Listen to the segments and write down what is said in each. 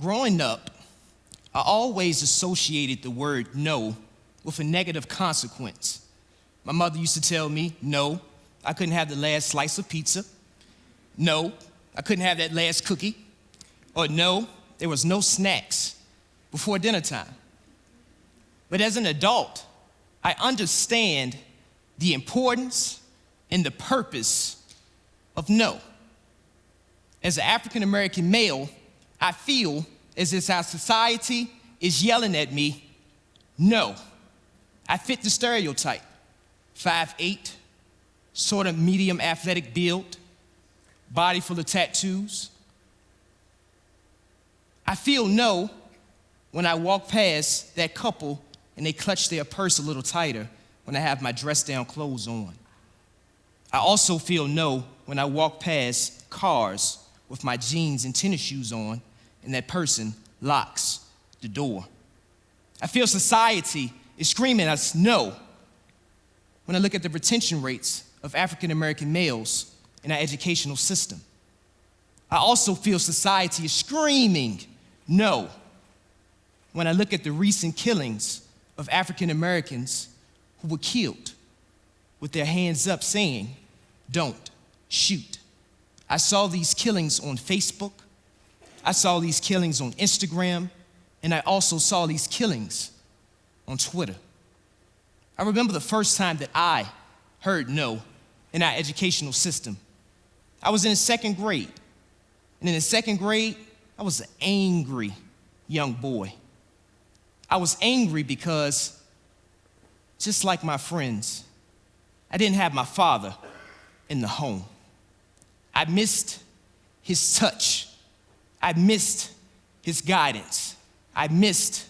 Growing up, I always associated the word no with a negative consequence. My mother used to tell me, no, I couldn't have the last slice of pizza. No, I couldn't have that last cookie. Or no, there was no snacks before dinner time. But as an adult, I understand the importance and the purpose of no. As an African American male, I feel as if our society is yelling at me, no. I fit the stereotype, 5'8", sort of medium athletic build, body full of tattoos. I feel no when I walk past that couple and they clutch their purse a little tighter when I have my dress-down clothes on. I also feel no when I walk past cars with my jeans and tennis shoes on and that person locks the door. I feel society is screaming at us no when I look at the retention rates of African American males in our educational system. I also feel society is screaming no when I look at the recent killings of African Americans who were killed with their hands up saying, don't shoot. I saw these killings on Facebook, I saw these killings on Instagram, and I also saw these killings on Twitter. I remember the first time that I heard no in our educational system. I was in the second grade, and in the second grade, I was an angry young boy. I was angry because, just like my friends, I didn't have my father in the home. I missed his touch. I missed his guidance. I missed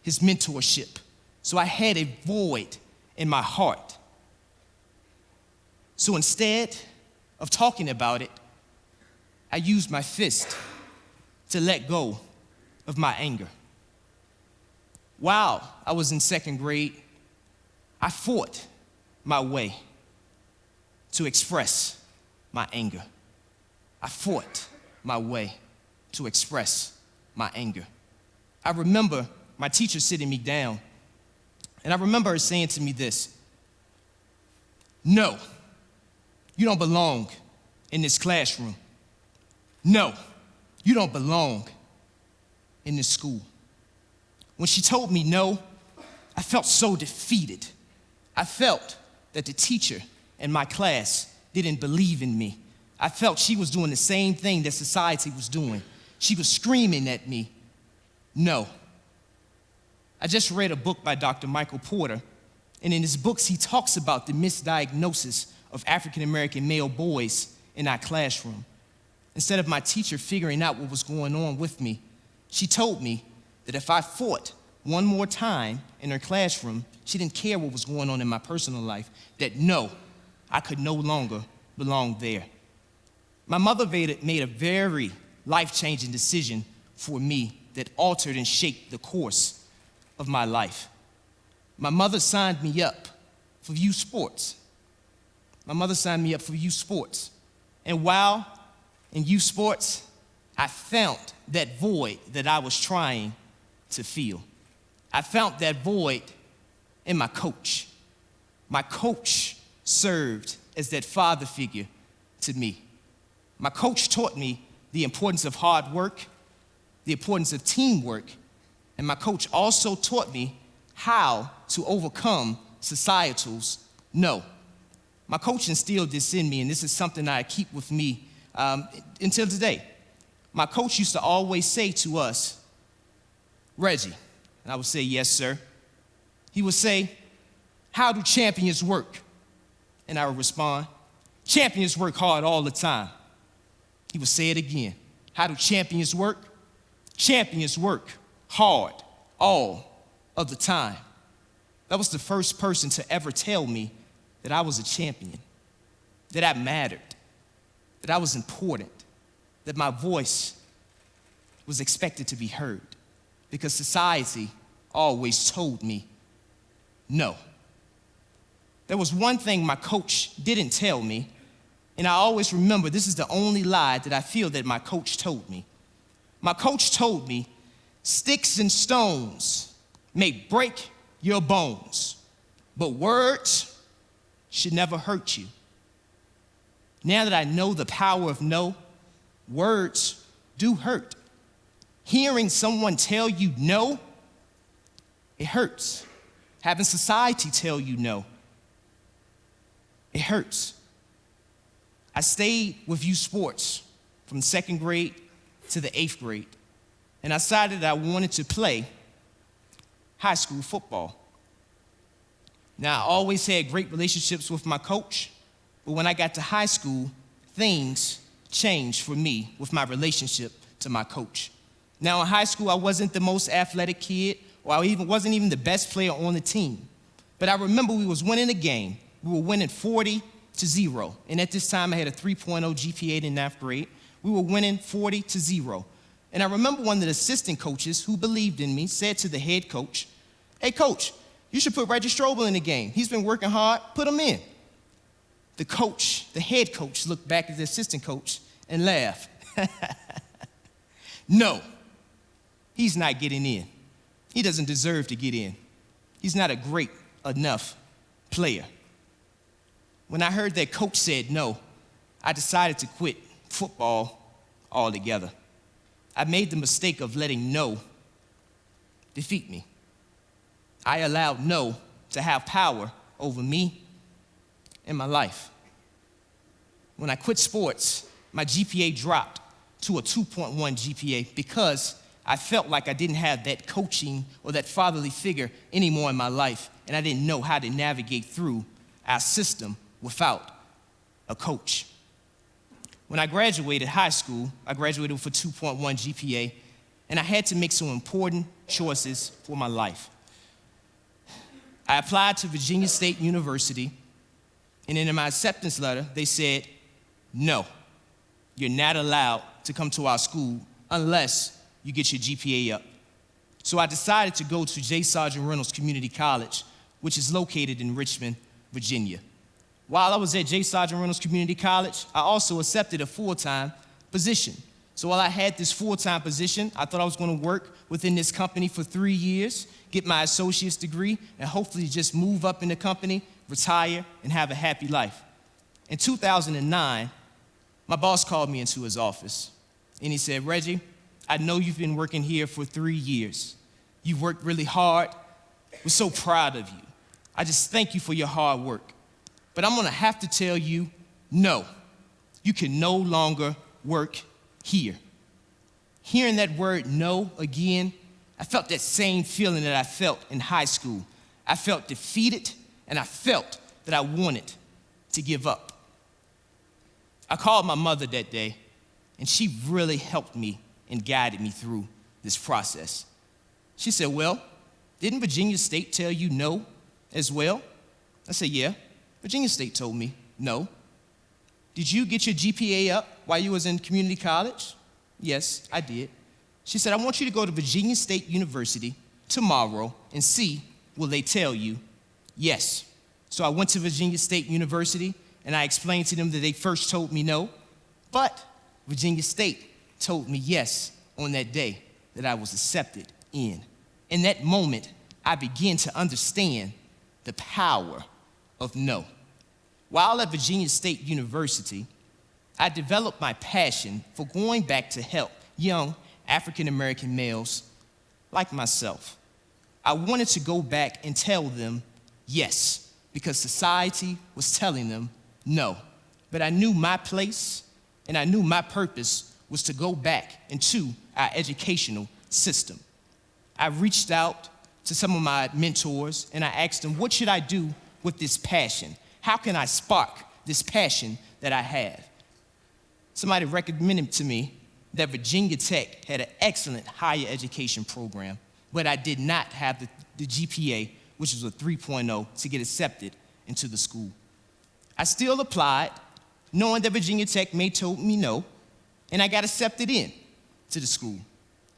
his mentorship. So I had a void in my heart. So instead of talking about it, I used my fist to let go of my anger. While I was in second grade, I fought my way to express my anger. I fought my way to express my anger. I remember my teacher sitting me down, and I remember her saying to me this, no, you don't belong in this classroom. No, you don't belong in this school. When she told me no, I felt so defeated. I felt that the teacher in my class didn't believe in me. I felt she was doing the same thing that society was doing. She was screaming at me, no. I just read a book by Dr. Michael Porter, and in his books, he talks about the misdiagnosis of African American male boys in our classroom. Instead of my teacher figuring out what was going on with me, she told me that if I fought one more time in her classroom, she didn't care what was going on in my personal life, that no, I could no longer belong there. My mother made a very life-changing decision for me that altered and shaped the course of my life. My mother signed me up for youth sports. And while in youth sports, I found that void that I was trying to fill. I found that void in my coach. My coach served as that father figure to me. My coach taught me the importance of hard work, the importance of teamwork, and my coach also taught me how to overcome societal's no. My coach instilled this in me, and this is something I keep with me until today. My coach used to always say to us, Reggie, and I would say, yes, sir. He would say, how do champions work? And I would respond, champions work hard all the time. He would say it again. How do champions work? Champions work hard all of the time. That was the first person to ever tell me that I was a champion, that I mattered, that I was important, that my voice was expected to be heard, because society always told me no. There was one thing my coach didn't tell me, and I always remember this is the only lie that I feel that my coach told me. My coach told me Sticks and stones may break your bones, but words should never hurt you. Now that I know the power of no, words do hurt. Hearing someone tell you no, it hurts. Having society tell you no, it hurts. I stayed with youth sports from 2nd grade to the 8th grade, and I decided I wanted to play high school football. Now, I always had great relationships with my coach, but when I got to high school, things changed for me with my relationship to my coach. Now, in high school, I wasn't the most athletic kid, or I wasn't even the best player on the team. But I remember we was winning a game. We were winning 40-0. And at this time, I had a 3.0 GPA in 9th grade. We were winning 40-0. And I remember one of the assistant coaches who believed in me said to the head coach, "Hey, coach, you should put Reginald Stroble in the game. He's been working hard. Put him in." The head coach, looked back at the assistant coach and laughed. "No, he's not getting in. He doesn't deserve to get in. He's not a great enough player." When I heard that coach said no, I decided to quit football altogether. I made the mistake of letting no defeat me. I allowed no to have power over me and my life. When I quit sports, my GPA dropped to a 2.1 GPA because I felt like I didn't have that coaching or that fatherly figure anymore in my life, and I didn't know how to navigate through our system without a coach. When I graduated high school, I graduated with a 2.1 GPA, and I had to make some important choices for my life. I applied to Virginia State University, and in my acceptance letter, they said, "No, you're not allowed to come to our school unless you get your GPA up." So I decided to go to J. Sergeant Reynolds Community College, which is located in Richmond, Virginia. While I was at J. Sergeant Reynolds Community College, I also accepted a full-time position. So while I had this full-time position, I thought I was going to work within this company for 3 years, get my associate's degree, and hopefully just move up in the company, retire, and have a happy life. In 2009, my boss called me into his office, and he said, "Reggie, I know you've been working here for 3 years. You've worked really hard. We're so proud of you. I just thank you for your hard work. But I'm gonna have to tell you, no, you can no longer work here." Hearing that word no again, I felt that same feeling that I felt in high school. I felt defeated, and I felt that I wanted to give up. I called my mother that day, and she really helped me and guided me through this process. She said, "Well, didn't Virginia State tell you no as well?" I said, "Yeah, Virginia State told me no." "Did you get your GPA up while you was in community college?" "Yes, I did." She said, "I want you to go to Virginia State University tomorrow and see will they tell you yes." So I went to Virginia State University, and I explained to them that they first told me no, but Virginia State told me yes on that day that I was accepted in. In that moment, I began to understand the power of no. While at Virginia State University, I developed my passion for going back to help young African-American males like myself. I wanted to go back and tell them yes, because society was telling them no. But I knew my place and I knew my purpose was to go back into our educational system. I reached out to some of my mentors and I asked them, what should I do with this passion? How can I spark this passion that I have? Somebody recommended to me that Virginia Tech had an excellent higher education program, but I did not have the GPA, which was a 3.0, to get accepted into the school. I still applied, knowing that Virginia Tech may told me no, and I got accepted in to the school.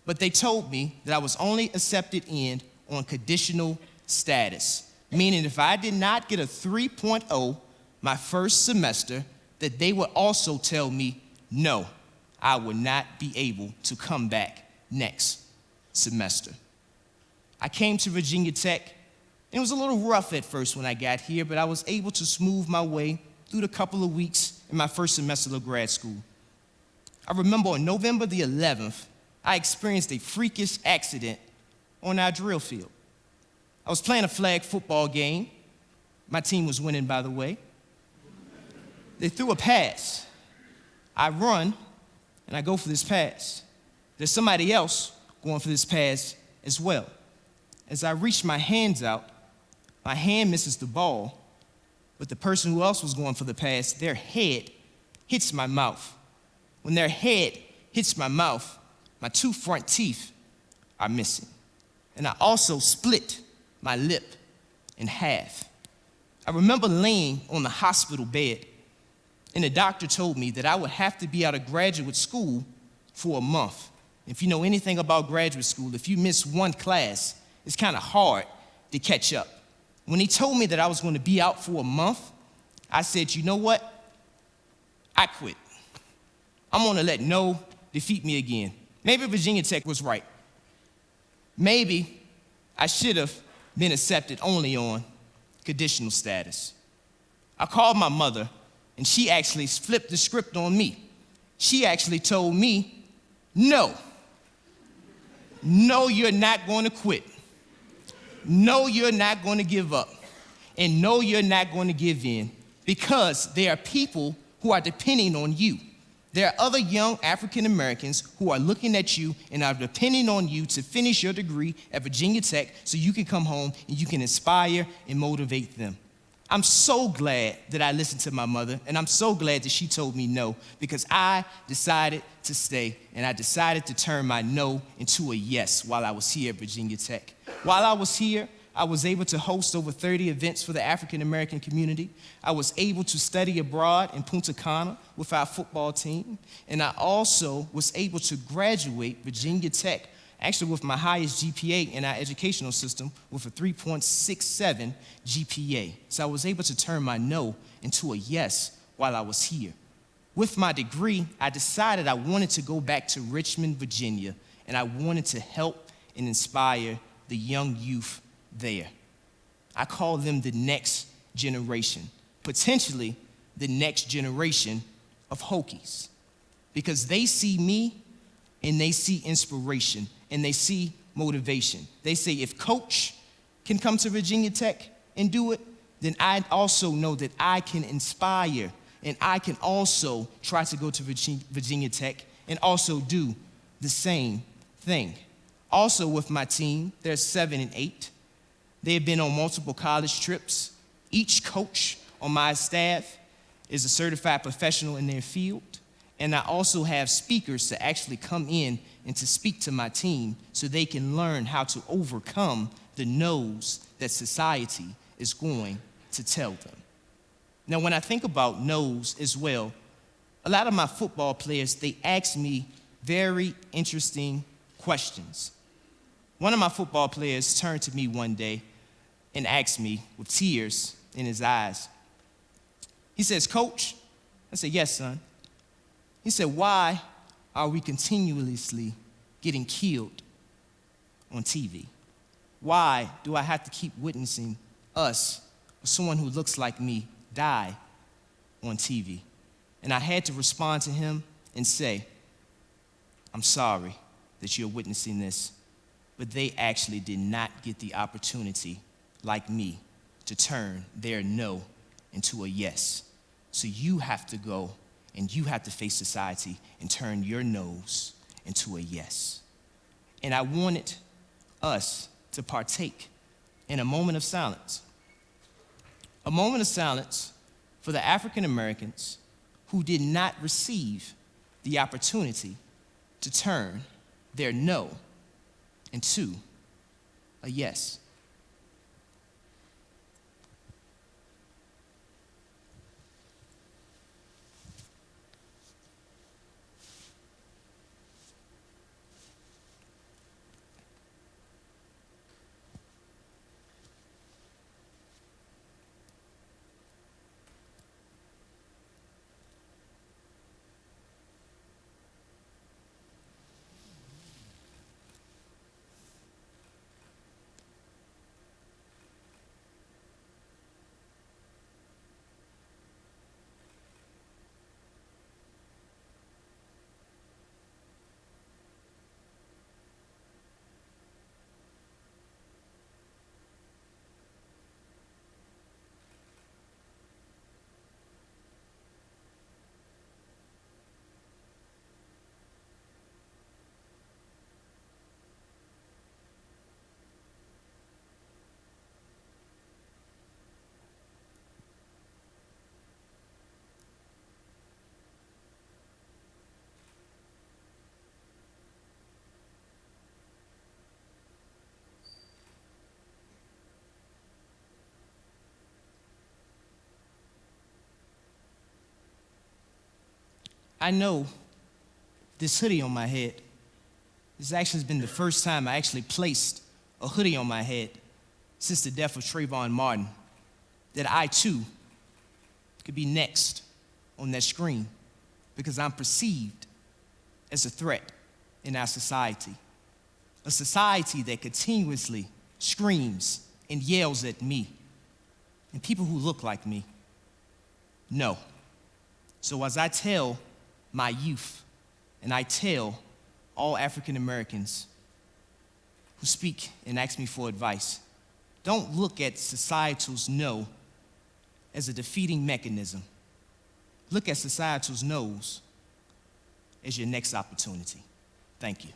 But they told me that I was only accepted in on conditional status, meaning if I did not get a 3.0 my first semester, that they would also tell me no, I would not be able to come back next. semester. I came to Virginia Tech. It was a little rough at first when I got here, but I was able to smooth my way through the couple of weeks in my first semester of grad school. I remember on November the 11th, I experienced a freakish accident on our drill field. I was playing a flag football game. My team was winning, by the way. They threw a pass. I run, and I go for this pass. There's somebody else going for this pass as well. As I reach my hands out, my hand misses the ball, but the person who else was going for the pass, their head hits my mouth. When their head hits my mouth, my 2 front teeth are missing. And I also split my lip in half. I remember laying on the hospital bed, and the doctor told me that I would have to be out of graduate school for a month. If you know anything about graduate school, if you miss one class, it's kind of hard to catch up. When he told me that I was going to be out for a month, I said, you know what? I quit. I'm going to let no defeat me again. Maybe Virginia Tech was right. Maybe I should have been accepted only on conditional status. I called my mother, and she actually flipped the script on me. She actually told me, no, you're not going to quit. No, you're not going to give up. And no, you're not going to give in, because there are people who are depending on you. There are other young African Americans who are looking at you and are depending on you to finish your degree at Virginia Tech so you can come home and you can inspire and motivate them. I'm so glad that I listened to my mother, and I'm so glad that she told me no, because I decided to stay, and I decided to turn my no into a yes while I was here at Virginia Tech. While I was here, I was able to host over 30 events for the African American community. I was able to study abroad in Punta Cana with our football team. And I also was able to graduate Virginia Tech, actually with my highest GPA in our educational system, with a 3.67 GPA. So I was able to turn my no into a yes while I was here. With my degree, I decided I wanted to go back to Richmond, Virginia, and I wanted to help and inspire the young youth there. I call them the next generation, potentially the next generation of Hokies, because they see me and they see inspiration and they see motivation. They say, if Coach can come to Virginia Tech and do it, then I also know that I can inspire, and I can also try to go to Virginia Tech and also do the same thing. Also with my team, they're 7 and 8. They have been on multiple college trips. Each coach on my staff is a certified professional in their field. And I also have speakers to actually come in and to speak to my team so they can learn how to overcome the no's that society is going to tell them. Now, when I think about no's as well, a lot of my football players, they ask me very interesting questions. One of my football players turned to me one day and asked me with tears in his eyes. He says, Coach, I said, yes, son. He said, why are we continuously getting killed on TV? Why do I have to keep witnessing us, or someone who looks like me, die on TV? And I had to respond to him and say, I'm sorry that you're witnessing this, but they actually did not get the opportunity, like me, to turn their no into a yes. So you have to go and you have to face society and turn your no's into a yes. And I wanted us to partake in a moment of silence. A moment of silence for the African Americans who did not receive the opportunity to turn their no into a yes. I know this hoodie on my head, this actually has been the first time I actually placed a hoodie on my head since the death of Trayvon Martin, that I too could be next on that screen because I'm perceived as a threat in our society. A society that continuously screams and yells at me and people who look like me. No. So as I tell my youth, and I tell all African Americans who speak and ask me for advice, don't look at societal's no as a defeating mechanism. Look at societal's no's as your next opportunity. Thank you.